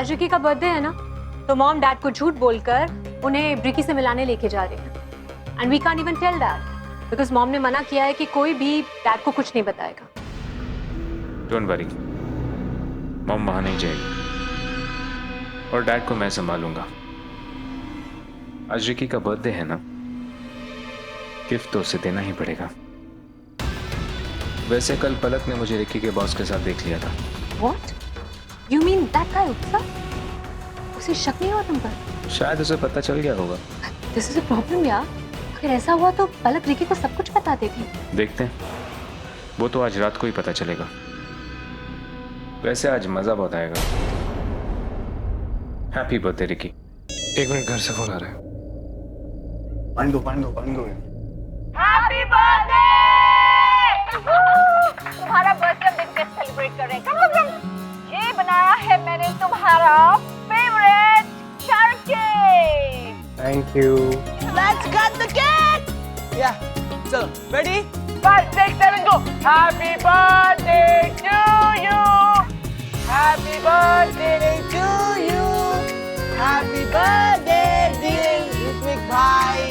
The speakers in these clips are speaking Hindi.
आज रिकी का बर्थडे है ना, तो मॉम डैड को झूठ बोलकर उन्हें रिकी से मिलाने लेके जा रहे हैं। And we can't even tell dad because mom ने मना किया है कि कोई भी डैड को कुछ नहीं बताएगा। डोंट वरी, मॉम वहां नहीं जाएगी और डैड को मैं संभालूंगा। आज रिकी का बर्थडे है ना, गिफ्ट तो उसे देना ही पड़ेगा। वैसे कल पलक ने मुझे रिकी के बॉस के साथ देख लिया था। What? You mean that guy उत्सव? उसे शक नहीं हुआ तुम पर? शायद उसे पता चल गया होगा। This is a problem यार। अगर ऐसा हुआ तो पलक रिकी को सब कुछ बता देगी। देखते हैं, वो तो आज रात को ही पता चलेगा। वैसे आज मजा बहुत आएगा। Happy birthday Ricky. एक मिनट, घर से फोन आ रहा है। पानी दो। Happy birthday! तुम्हारा बर्थडे मिलकर सेलिब्रेट कर रहे हैं। कम ये बनाया है मैंने तुम्हारा favourite carrot cake. Thank you. Let's cut the cake. या चलो, ready? 5 6 7 go. Happy birthday to you, happy birthday to you, happy birthday dear Ritvik भाई,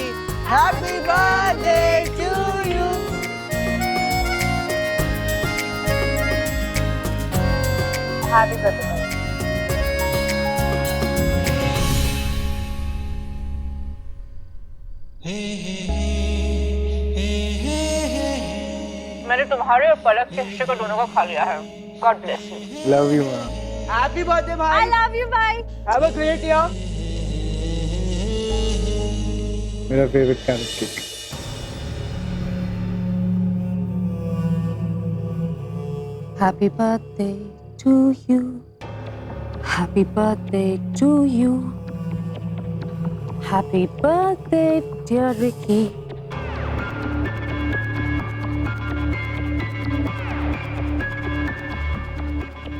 happy birthday to you. Happy birthday. मैंने तुम्हारे और पलक के हिस्से को दोनों को खा लिया है। God bless you. Love you माँ। हैप्पी बर्थडे भाई। आई लव यू भाई। Have a great year. मेरा favourite carrot cake. Happy birthday to you. Happy birthday to you. Happy birthday, dear Ricky.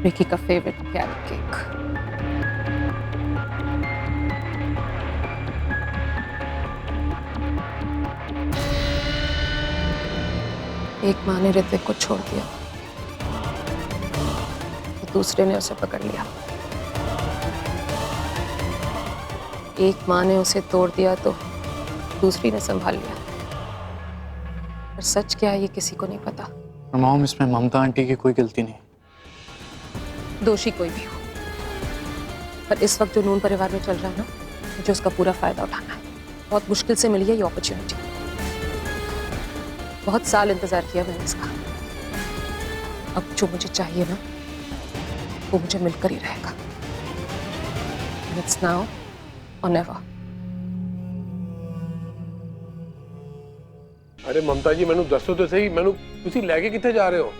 Ricky का फेवरेट कैरट केक। एक माँ ने ऋत्विक को छोड़ दिया तो दूसरे ने उसे पकड़ लिया। एक माँ ने उसे तोड़ दिया तो दूसरी ने संभाल लिया। पर सच क्या है ये किसी को नहीं पता। मॉम, इसमें ममता आंटी की कोई गलती नहीं। दोषी कोई भी हो, पर इस वक्त जो नून परिवार में चल रहा है ना, मुझे उसका पूरा फायदा उठाना है। बहुत मुश्किल से मिली है ये अपॉर्चुनिटी। बहुत साल इंतजार किया मैंने इसका। अब जो मुझे चाहिए ना, वो मुझे मिलकर ही रहेगा। It's now or never. अरे ममता जी, मैनू दसो तो सही, मैनू तुसी लेके किथे जा रहे हो?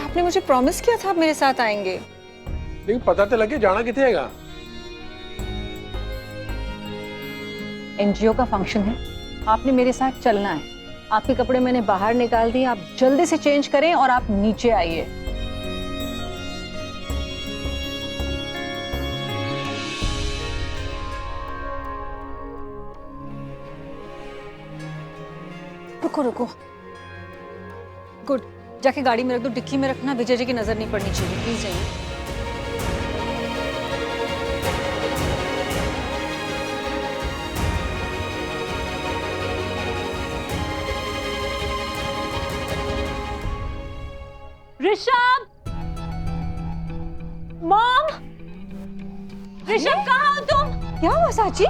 आपने मुझे प्रॉमिस किया था आप मेरे साथ आएंगे। लेकिन पता तो लगे जाना किथे हैगा? एनजीओ का फंक्शन है, आपने मेरे साथ चलना है। आपके कपड़े मैंने बाहर निकाल दिए, आप जल्दी से चेंज करें और आप नीचे आइए। रुको रुको, गुड, जाके गाड़ी में रख दो, डिक्की में रखना, विजय जी की नजर नहीं पड़नी चाहिए, प्लीज जाइए। ऋषभ, मॉम, ऋषभ कहाँ हो तुम? क्या हुआ साची?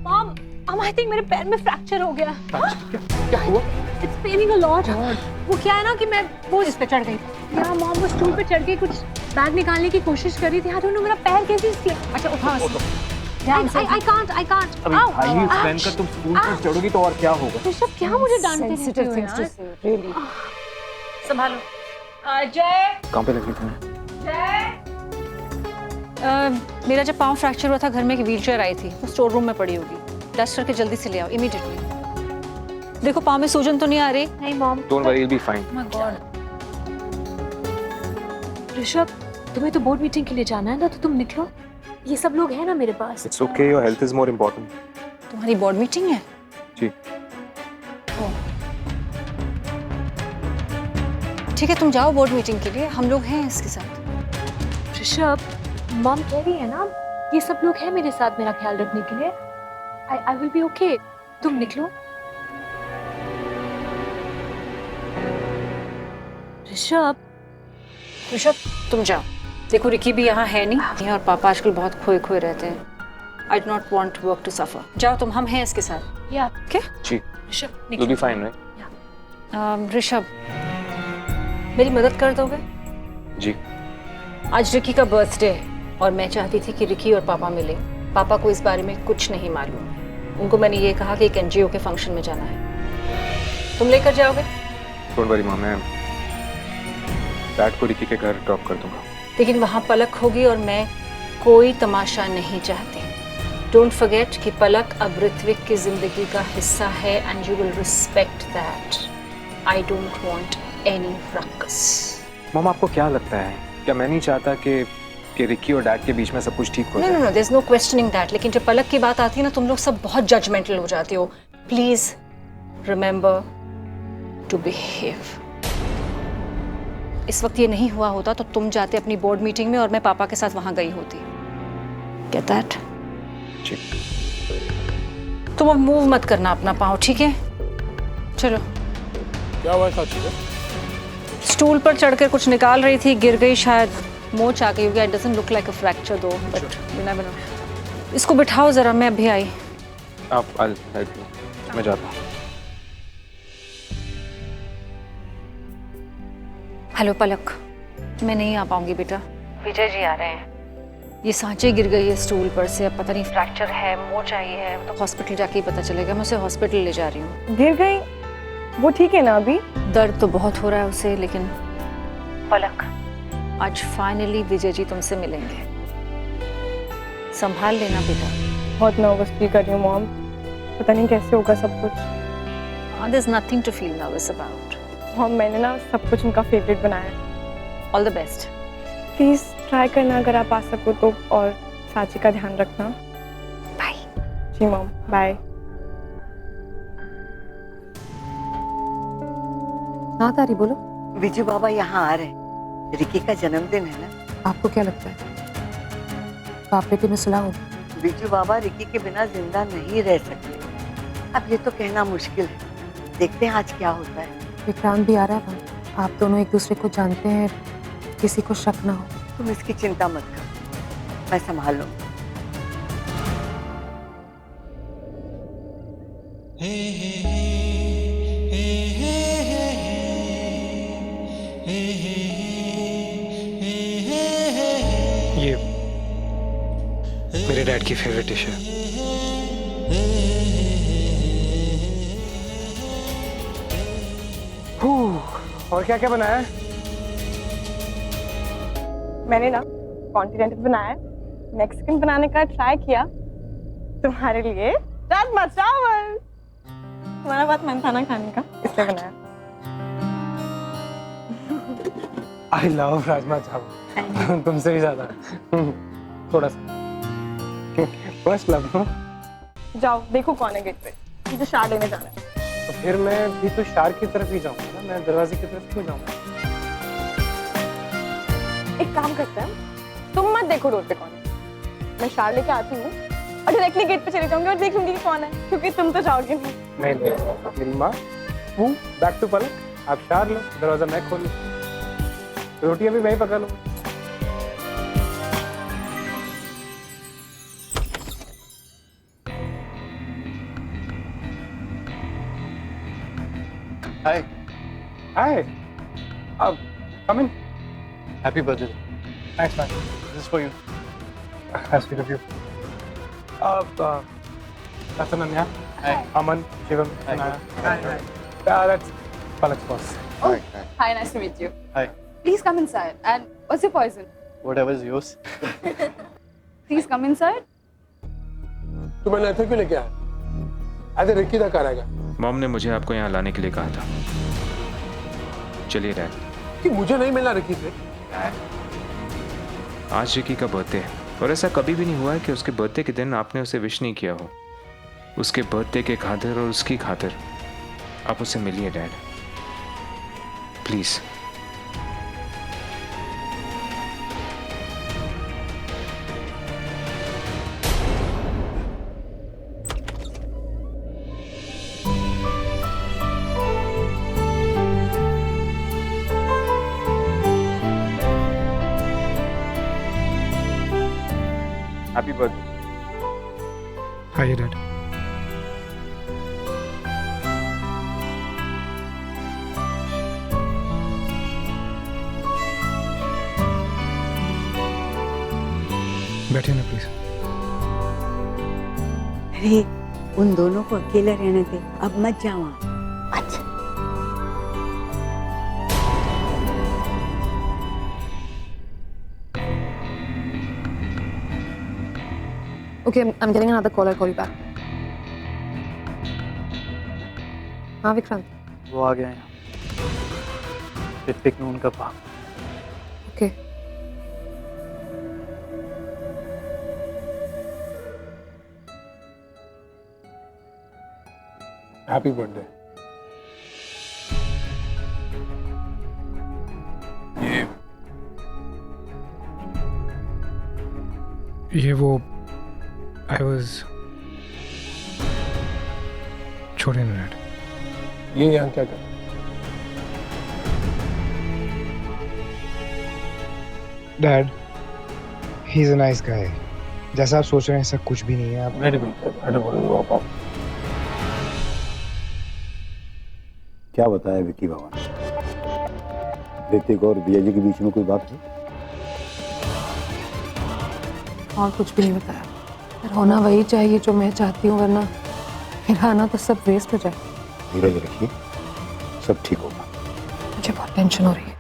मॉम, आई थिंक मेरे पैर में फ्रैक्चर हो गया। क्या हुआ? It's paining a lot. वो क्या है ना कि मैं वो इस पे चढ़ गई। यार मॉम वो स्टूल पे चढ़ के कुछ बैग निकालने की कोशिश कर रही थी। आई डोंट नो मेरा पैर कैसे स्लिप। अच्छा उठा। I can't. अभी भाई एक्सप्लेन कर, तुम स्कूल पर चढ़ोगी तो और क्या होगा? ऋषभ क्या मुझे डांटते रहते हो यार? संभालो। जय। कहाँ पे लगी तुम्हें? मेरा जब पाँव फ्रैक्चर हुआ था, घर में एक व्हीलचेयर आई थी, वो स्टोर रूम में पड़ी होगी। डस्ट करके जल्दी से ले आओ इमीडिएटली। देखो पाँव में सूजन तो नहीं आ रही? नहीं mom. Don't worry, will be fine. My God. Rishabh, तुम्हें तो बोर्ड मीटिंग के लिए जाना है ना, तो तुम निकलो। ये सब लोग हैं ना मेरे पास। It's okay, your health is more important. तुम्हारी बोर्ड मीटिंग है? जी। ठीक है, तुम जाओ बोर्ड मीटिंग के लिए, हम लोग हैं इसके साथ। ऋषभ, मॉम कह रही है ना ये सब लोग हैं मेरे साथ मेरा ख्याल रखने के लिए। I will be okay. तुम निकलो। ऋषभ, ऋषभ तुम जाओ। देखो रिकी भी यहाँ है नहीं और पापा आजकल बहुत खोए खोए रहते हैं। I do not want work to suffer. जाओ तुम, हम हैं इसके साथ। या ओके जी, ऋषभ you'll निकलो। be fine, right? ऋषभ मेरी मदद कर दोगे? जी, आज रिकी का बर्थडे है और मैं चाहती थी कि रिकी और पापा मिले। पापा को इस बारे में कुछ नहीं मालूम। उनको मैंने ये कहा कि एक एनजीओ के फंक्शन में जाना है। तुम लेकर जाओगे? डोंट वरी माँ, मैं डैड को रिकी के घर ड्रॉप कर दूंगा। लेकिन वहाँ पलक होगी और मैं कोई तमाशा नहीं चाहती। डोंट फॉरगेट कि पलक अब ऋत्विक की जिंदगी का हिस्सा है and you will respect that. I don't want any rucks. मम, आपको क्या लगता है, क्या मैं नहीं चाहता कि रिकी और डैड के बीच में सब कुछ ठीक हो नो जाए? No no, there is no questioning that. लेकिन जब पलक की बात आती है ना, तुम लोग सब बहुत जजमेंटल हो जाते हो। Please remember to behave. इस वक्त ये नहीं हुआ होता तो तुम जाते अपनी बोर्ड मीटिंग में और मैं पापा के साथ वहां गई होती। Get that? ठीक। तुम अब मूव मत करना अपना पाँव, ठीक है? चलो। क्या हुआ साक्षी को? स्टूल पर चढ़कर कुछ निकाल रही थी, गिर गई शायद, मोच आ गई होगी। It doesn't look like a fracture दो, बट यू नेवर नो। इसको बिठाओ जरा, मैं अभी आई। आप हेल्प मी, मैं जाता हूँ। हेलो पलक, मैं नहीं आ पाऊंगी बेटा। विजय जी आ रहे हैं। ये सांचे गिर गई है स्टूल पर से, अब पता नहीं फ्रैक्चर है, मोच आई है, तो हॉस्पिटल जाके ही पता चलेगा। मैं उसे हॉस्पिटल ले जा रही हूँ। गिर गई? वो ठीक है ना अभी? दर्द तो बहुत हो रहा है उसे, लेकिन पलक आज फाइनली विजय जी तुमसे मिलेंगे। संभाल लेना बेटा। बहुत नर्वस फील कर रही हूँ मॉम। पता नहीं कैसे होगा सब कुछ। There is nothing to feel nervous about. Mom, मैंने ना सब कुछ उनका फेवरेट बनाया है। All the best. Please try करना अगर आप आ सको तो, और साची का ध्यान रखना। बाय। जी मॉम, बाय। हाँ तारी, बोलो। विजू बाबा यहाँ आ रहे। रिकी का जन्मदिन है ना। आपको क्या लगता है बाप बेटे में सुलह होगी? विजू बाबा रिकी के बिना जिंदा नहीं रह सकते। अब ये तो कहना मुश्किल है, देखते हैं आज क्या होता है। विक्रांत भी आ रहा है वहाँ। आप दोनों एक दूसरे को जानते हैं, किसी को शक ना हो। तुम इसकी चिंता मत करो, मैं संभाल लूँ। ये मेरे डैड की फेवरेट डिश है। और क्या क्या बनाया है? मैंने ना कॉन्टिनेंटल बनाया है, मैक्सिकन बनाने का ट्राई किया। तुम्हारे लिए राजमा चावल। तुम्हारा बात मन था ना खाने का, इसलिए बनाया। आई लव राजमा चावल। तुमसे भी ज्यादा। थोड़ा सा फर्स्ट लव। जाओ देखो कौन है गेट पे। मुझे शार लेने जाना है। तो फिर मैं भी तो शार की तरफ ही जाऊंगा ना, मैं दरवाजे की तरफ क्यों जाऊंगा? एक काम करते हैं, तुम मत देखो रोड पे कौन है, मैं शार लेके आती हूँ और डायरेक्टली गेट पे चली जाऊंगी और देख लूंगी कि कौन है, क्योंकि तुम तो जाओगे नहीं। नहीं, मेरी माँ वो बैक टू पलक। आप शार लो, दरवाजा मैं खोल लूँ, रोटियां भी मैं ही पका लूंगा। Hi. Hi. Come in. Happy birthday. Thanks, man. This is for you. That's sweet of you. That's Ananya. Hi. Aman, Shivam, Hi. Anaya. Hi. That's Palak's boss. Hi. Hi, nice to meet you. Hi. Please come inside. And what's your poison? Whatever is yours. Please come inside. तो मैंने ऐसे क्यों लेके आया? ऐसे रिकी तक आ रहेगा। मॉम ने मुझे आपको यहाँ लाने के लिए कहा था। चलिए डैड। कि मुझे नहीं मिला रिकी से। आज रिकी का बर्थडे है और ऐसा कभी भी नहीं हुआ है कि उसके बर्थडे के दिन आपने उसे विश नहीं किया हो। उसके बर्थडे के खातिर और उसकी खातिर आप उससे मिलिए dad, please. Birthday. Hi dad. बैठे ना प्लीज। अरे उन दोनों को अकेले रहने दे, अब मत जाओ वहाँ। अच्छा। Okay, I'm getting another call. I'll call you back. हाँ विक्रांत। वो आ गया यहाँ। ऋत्विक ने उनका भाग। Okay. Happy birthday. ये वो I was छोड़े ना डैड। ये यहाँ क्या कर? Dad, he is a nice guy. जैसा आप सोच रहे हैं ऐसा कुछ भी नहीं है। आप क्या बताया विक्की बाबा ने? ऋतिक और बिया जी के बीच में कोई बात है? और कुछ भी नहीं बताया। पर होना वही चाहिए जो मैं चाहती हूँ, वरना फिर आना तो सब वेस्ट हो जाए। धीरज रखिए, सब ठीक होगा। मुझे बहुत टेंशन हो रही है।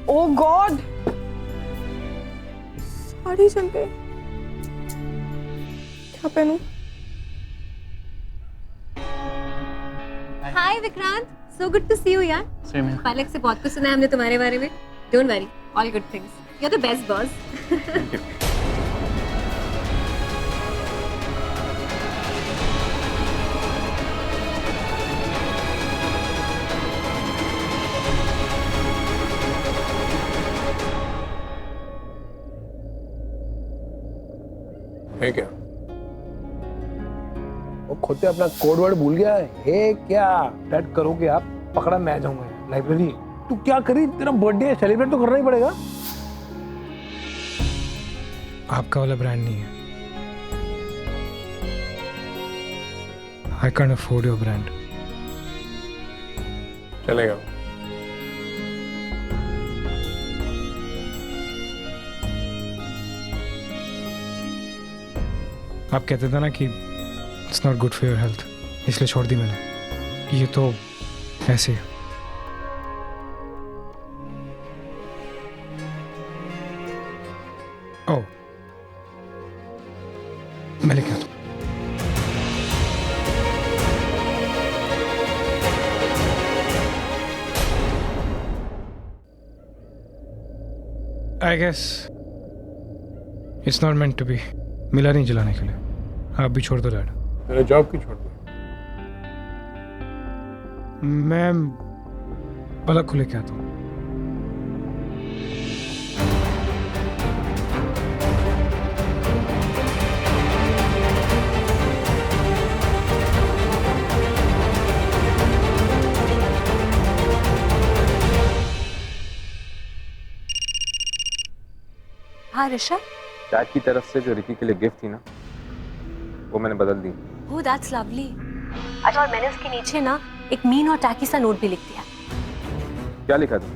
ओह गॉड, साड़ी जल गई। क्या पहनूं? हाय Vikrant, so good to C you यार। सेम है। पलक से बहुत कुछ सुना है हमने तुम्हारे बारे में। Don't worry, all good things. You are the best boss. है क्या? वो खुद से अपना कोड वर्ड भूल गया है क्या? डैड करोगे आप? पकड़ा मैं जाऊंगा लाइब्रेरी। तू क्या करी? तेरा बर्थडे है, सेलिब्रेट तो करना ही पड़ेगा। आपका वाला ब्रांड नहीं है। I can't afford your brand. चलेगा। आप कहते थे ना कि it's not good for your health, इसलिए छोड़ दी मैंने। ये तो ऐसे है। ओह, मैं लेके आता हूँ। I guess it's not meant to be. मिला नहीं जलाने के लिए। आप भी छोड़ दो डैड। मेरा जॉब क्यों छोड़ दिया? मैं पलक को लेके आता हूँ। हाँ ऋषभ। डैड की तरफ से जो रिकी के लिए गिफ्ट थी ना, वो मैंने बदल दी। Oh that's lovely. अच्छा, और मैंने उसके नीचे ना एक मीन और टैकी सा नोट भी लिख दिया। क्या लिखा था?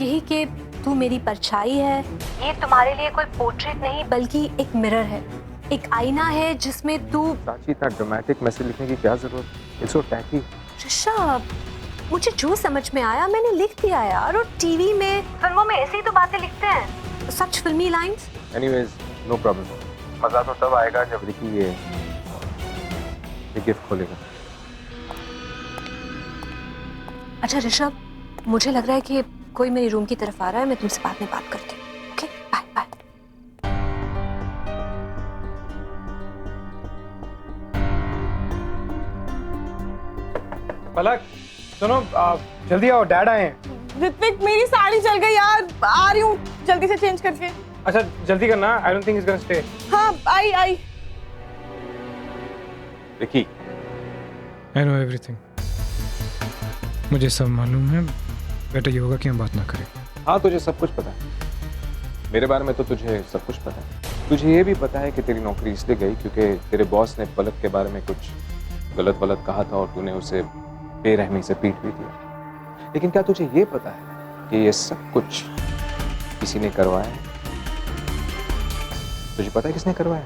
यही कि तू मेरी परछाई है। ये तुम्हारे लिए कोई पोर्ट्रेट नहीं बल्कि एक मिरर है, एक आईना है जिसमें तू। साची, इतना ड्रामेटिक मैसेज लिखने की क्या जरूरत? It's so tacky. ऋषभ, मुझे जो समझ में आया मैंने लिख दिया यार। और टीवी में, फिल्मों में ऐसी ही तो बातें लिखते हैं, सच फिल्मी लाइंस। Anyways, no problem. मजा तो तब आएगा जब रिकी ये गिफ्ट खोलेगा। अच्छा ऋषभ, मुझे लग रहा है कि कोई मेरे रूम की तरफ आ रहा है। मैं तुमसे बाद में बात करती हूँ। Okay, bye bye. पलक सुनो, जल्दी आओ, डैड आए हैं। ऋत्विक, मेरी साड़ी जल गई यार। आ रही हूँ जल्दी से चेंज करके। अच्छा जल्दी करना। I don't think is gonna stay. हाँ आई। रिकी, आई नो एवरीथिंग, मुझे सब मालूम है। बेटा ये होगा कि हम बात ना करें। हाँ, तुझे सब कुछ पता है मेरे बारे में, तो तुझे सब कुछ पता है। तुझे ये भी पता है कि तेरी नौकरी इसलिए गई क्योंकि तेरे बॉस ने पलक के बारे में कुछ गलत वलत कहा था और तूने उसे बेरहमी से पीट भी दिया। लेकिन क्या तुझे ये पता है कि ये सब कुछ किसी ने करवाया है? तुझे पता है किसने करवाया?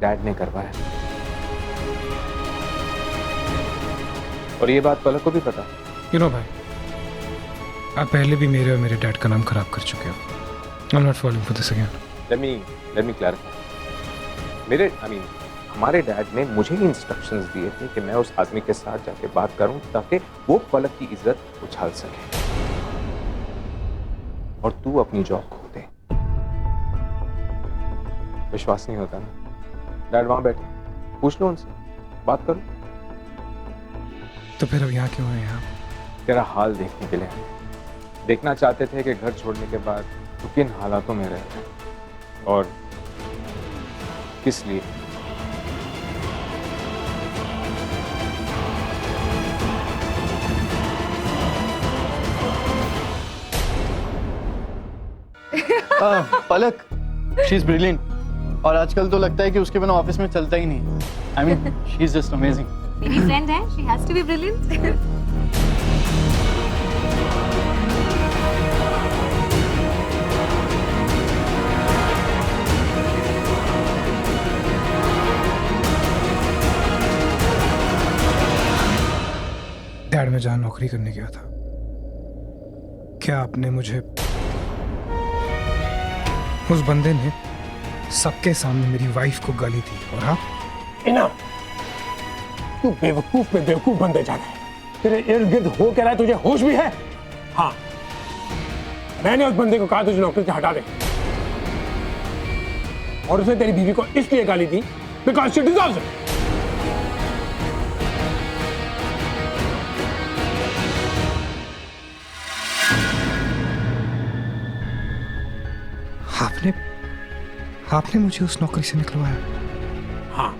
डैड ने करवाया। और ये बात पलक को भी पता। यू नो भाई, आप पहले भी मेरे और मेरे डैड का नाम खराब कर चुके हो। I'm not falling for this again. Let me clarify. हमारे डैड ने मुझे इंस्ट्रक्शंस दिए थे कि मैं उस आदमी के साथ जाके बात करूं ताकि वो पलक की इज्जत उछाल सके और तू अपनी जॉब खो दे। विश्वास नहीं होता ना? डैड वहां बैठे, पूछ लो उनसे, बात करो। तो फिर अब यहाँ क्यों आए आप? तेरा हाल देखने के लिए। देखना चाहते थे कि घर छोड़ने के बाद तू किन हालातों में रहता है और किस लिए। पलक, शी इज ब्रिलियंट और आजकल तो लगता है कि उसके बिना ऑफिस में चलता ही नहीं। I mean she is just amazing. मेरी फ्रेंड है, she has to be brilliant. Dad में जहां नौकरी करने गया था, क्या आपने मुझे, उस बंदे ने सबके सामने मेरी वाइफ को गाली दी और आप इनाम, तू बेवकूफ में बेवकूफ बनते जा रहा है। तेरे इर्द गिर्द हो क्या रहा है, तुझे होश भी है? हाँ, मैंने उस बंदे को कहा तुझे नौकरी से हटा दे और उसने तेरी बीवी को इसलिए गाली दी बिकॉज शी डिजर्व्स इट। आपने मुझे उस नौकरी से निकलवाया? हाँ,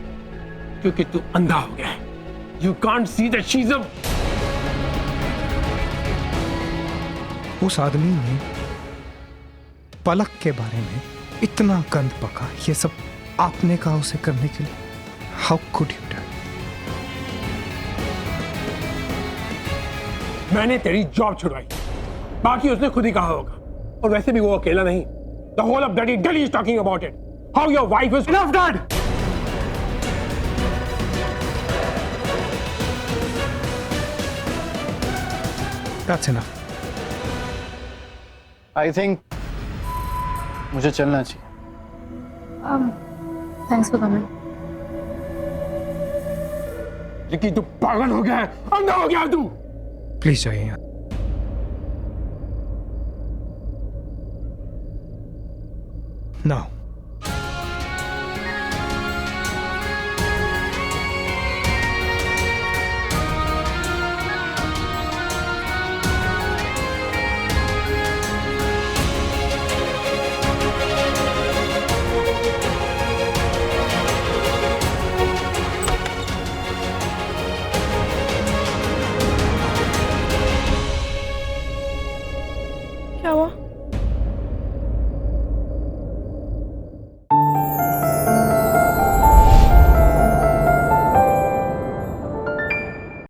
क्योंकि तू अंधा हो गया है। You can't see that she's a... उस आदमी ने पलक के बारे में इतना गंद पका, ये सब आपने कहा उसे करने के लिए? How could you do? मैंने तेरी जॉब छुड़वाई, बाकी उसने खुद ही कहा होगा। और वैसे भी वो अकेला नहीं, the whole of bloody Delhi is talking about it. How your wife is... Enough, Dad! That's enough. I think मुझे चलना चाहिए। Thanks for coming. लेकिन तू पागल हो गया है, अंधा हो गया है तू। प्लीज जाइए यहाँ। Now.